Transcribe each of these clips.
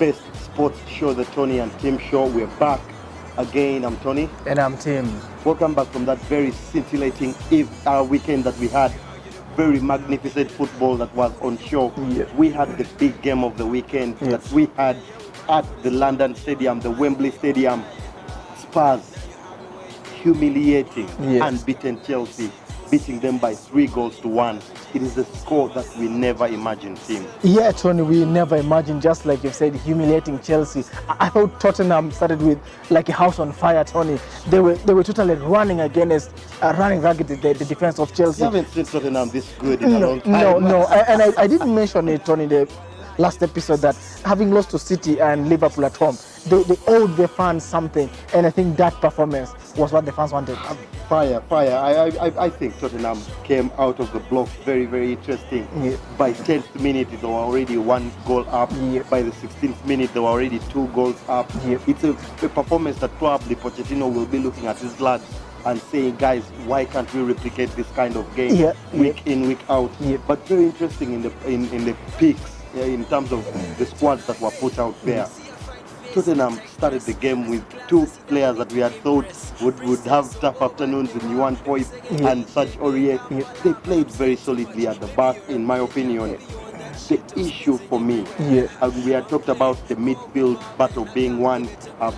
best sports show, the Tony and Tim Show. We're back again. I'm Tony. And I'm Tim. Welcome back from that very scintillating weekend that we had. Very magnificent football that was on show. Yeah. We had the big game of the weekend that we had at the London Stadium, the Wembley Stadium. Spurs humiliating unbeaten Chelsea, beating them by 3-1. It is a score that we never imagined, Tim. Yeah, Tony, we never imagined, just like you've said, humiliating Chelsea. I thought Tottenham started with like a house on fire, Tony. They were totally running against, running ragged the defense of Chelsea. You haven't seen Tottenham this good in a long time. No. And I didn't mention it, Tony, the last episode, that having lost to City and Liverpool at home, they owed their fans something, and I think that performance was what the fans wanted. Fire. I think Tottenham came out of the block very, very interesting. Yeah. By 10th minute, they were already 1 goal up. Yeah. By the 16th minute, they were already 2 goals up. Yeah. It's a performance that probably Pochettino will be looking at his lads and saying, guys, why can't we replicate this kind of game week in, week out? Yeah. But very interesting in the picks, in terms of the squads that were put out there. Tottenham started the game with 2 players that we had thought would have tough afternoons in Juan Foyth and Serge Aurier. They played very solidly at the back, in my opinion. The issue for me, we had talked about the midfield battle being won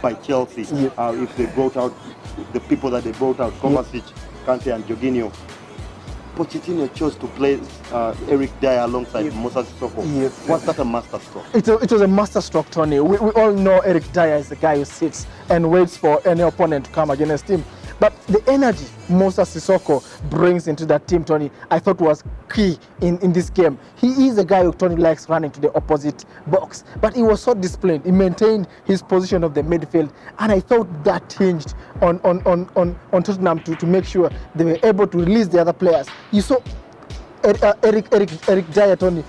by Chelsea. If they brought out the people that they brought out, Kovacic, Kante and Jorginho. Pochettino chose to play Eric Dyer alongside Moussa Sissoko. Was that a masterstroke? It was a masterstroke, Tony. We all know Eric Dyer is the guy who sits and waits for any opponent to come against him. But the energy Moussa Sissoko brings into that team, Tony, I thought was key in this game. He is a guy who Tony likes running to the opposite box, but he was so disciplined. He maintained his position of the midfield, and I thought that hinged on Tottenham to make sure they were able to release the other players. You saw Eric Dyer, Tony,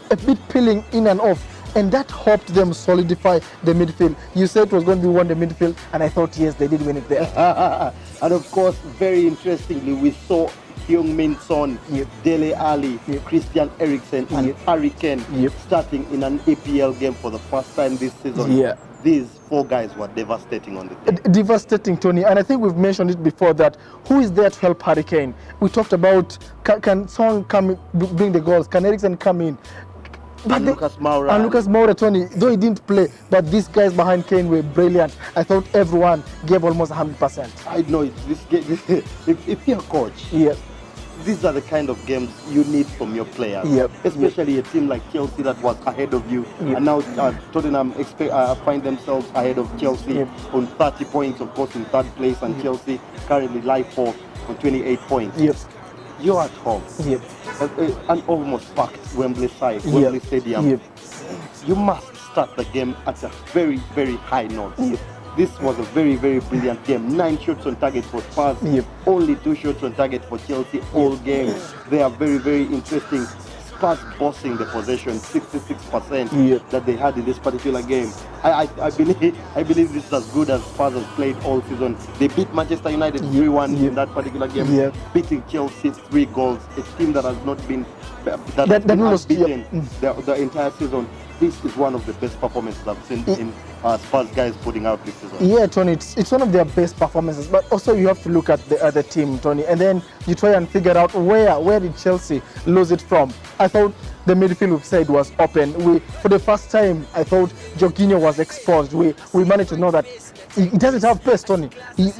a bit peeling in and off, and that helped them solidify the midfield. You said it was going to be won the midfield, and I thought, yes, they did win it there. And of course, very interestingly, we saw Heung-min Son, Dele Alli, Christian Eriksen, and Harry Kane starting in an EPL game for the first time this season. These 4 guys were devastating on the pitch. Devastating, Tony. And I think we've mentioned it before that who is there to help Harry Kane? We talked about can Son come bring the goals? Can Eriksen come in? And Lucas Moura, Tony, though he didn't play, but these guys behind Kane were brilliant. I thought everyone gave almost 100%. I know if you're a coach, these are the kind of games you need from your players, especially a team like Chelsea that was ahead of you, and now Tottenham find themselves ahead of Chelsea on 30 points, of course, in 3rd place, and Chelsea currently lie 4th on 28 points. You're at home, an almost packed Wembley Stadium. You must start the game at a very, very high note. This was a very, very brilliant game. 9 shots on target for Spurs, only 2 shots on target for Chelsea all game. They are very, very interesting. Spurs bossing the possession, 66% that they had in this particular game. I believe this is as good as Spurs has played all season. They beat Manchester United 3-1 in that particular game, beating Chelsea 3 goals. A team that has not been unbeaten the entire season. This is one of the best performances I've seen in Spurs guys putting out this season. Yeah, Tony, it's one of their best performances. But also you have to look at the other team, Tony, and then you try and figure out where did Chelsea lose it from. I thought the midfield we've said was open. For the first time, I thought Jorginho was exposed. We managed to know that he doesn't have pace, Tony. He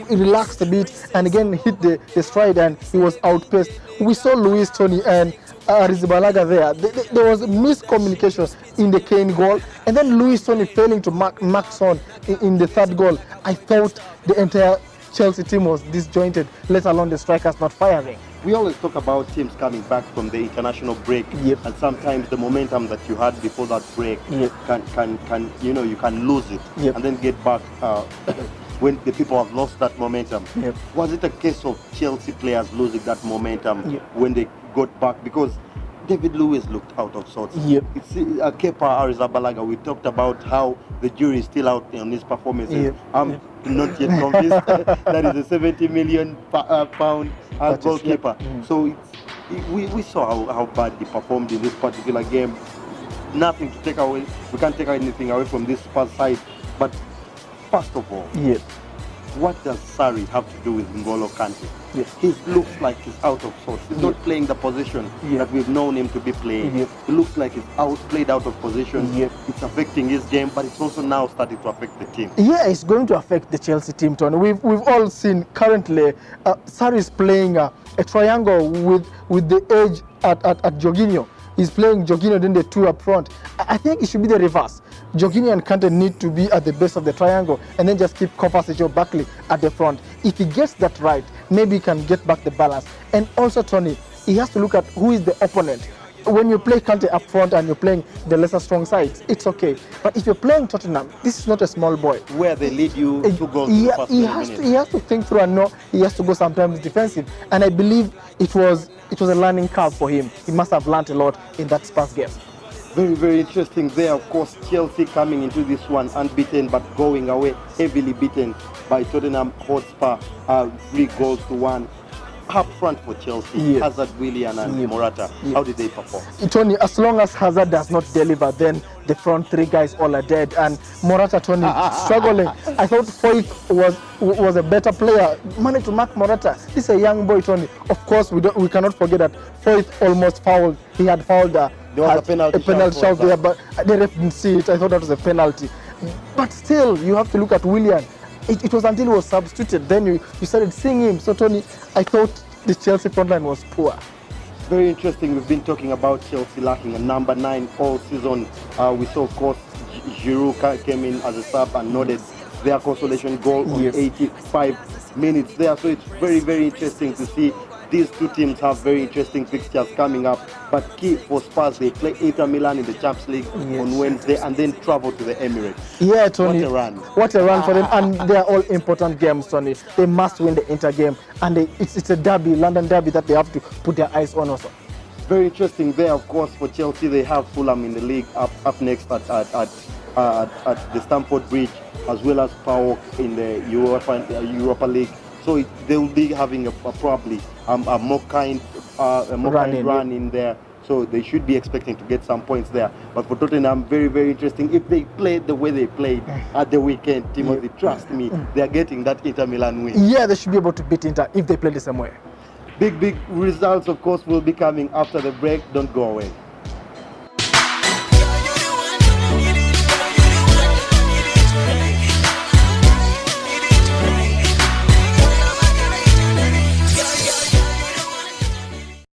relaxed a bit and again hit the stride, and he was outpaced. We saw Luis, Tony, and Arrizabalaga there. There was miscommunication in the Kane goal, and then Luis, Tony, failing to mark Son in the 3rd goal. I thought the entire Chelsea team was disjointed, let alone the strikers not firing. We always talk about teams coming back from the international break, and sometimes the momentum that you had before that break can you can lose it and then get back when the people have lost that momentum. Was it a case of Chelsea players losing that momentum when they got back? Because David Luiz looked out of sorts. It's Kepa Arrizabalaga. We talked about how the jury is still out on his performances. I'm not yet convinced that is a 70 million pound goalkeeper. So we saw how bad he performed in this particular game. nothing to take away. We can't take anything away from this Spurs side. But first of all, Yes. what does Sarri have to do with N'Golo Kante? Yes. He looks like he's out of sorts. He's not playing the position that we've known him to be playing. Yes. He looks like he's played out of position. Yes. It's affecting his game, but it's also now starting to affect the team. Yeah, it's going to affect the Chelsea team, Tony. We've all seen currently Sarri is playing a triangle with the edge at Jorginho. He's playing Jorginho, then the two up front. I think it should be the reverse. Jorginho and Kante need to be at the base of the triangle and then just keep Kovacic or Barkley at the front. If he gets that right, maybe he can get back the balance. And also, Tony, he has to look at who is the opponent. When you play Kante up front and you're playing the lesser strong sides, it's okay. But if you're playing Tottenham, this is not a small boy. Where they lead you 2 goals in the first 20 minutes. He has to think through and know he has to go sometimes defensive. And I believe it was a learning curve for him. He must have learned a lot in that Spurs game. Very, very interesting there. Of course, Chelsea coming into this one unbeaten, but going away heavily beaten by Tottenham Hotspur, 3-1. Up front for Chelsea, Yes. Hazard, Willian and Morata. Yes. How did they perform? Tony, as long as Hazard does not deliver, then the front three guys all are dead. And Morata, Tony, struggling. I thought Foyth was a better player. Managed to mark Morata. This is a young boy, Tony. Of course, we cannot forget that Foyth almost fouled. He had fouled there was a penalty shout there, but the ref didn't see it. I thought that was a penalty. But still, you have to look at Willian. It was until he was substituted, then you started seeing him. So, Tony, I thought the Chelsea front line was poor. Very interesting. We've been talking about Chelsea lacking a number 9 all season. We saw, of course, Giroud came in as a sub and nodded their consolation goal on 85 minutes there. So it's very, very interesting to see these two teams have very interesting fixtures coming up. But key for Spurs, they play Inter Milan in the Champions League on Wednesday and then travel to the Emirates. Yeah, Tony. What a run. What a run for them. And they are all important games, Tony. They must win the Inter game. And it's a derby, London derby, that they have to put their eyes on also. Very interesting there, of course, for Chelsea. They have Fulham in the league up next at the Stamford Bridge, as well as PAOK in the Europa League. So they will be having probably a more kind run in there. So they should be expecting to get some points there. But for Tottenham, very, very interesting. If they play the way they played at the weekend, Timothy, trust me, they are getting that Inter Milan win. Yeah, they should be able to beat Inter if they play the same way. Big results, of course, will be coming after the break. Don't go away.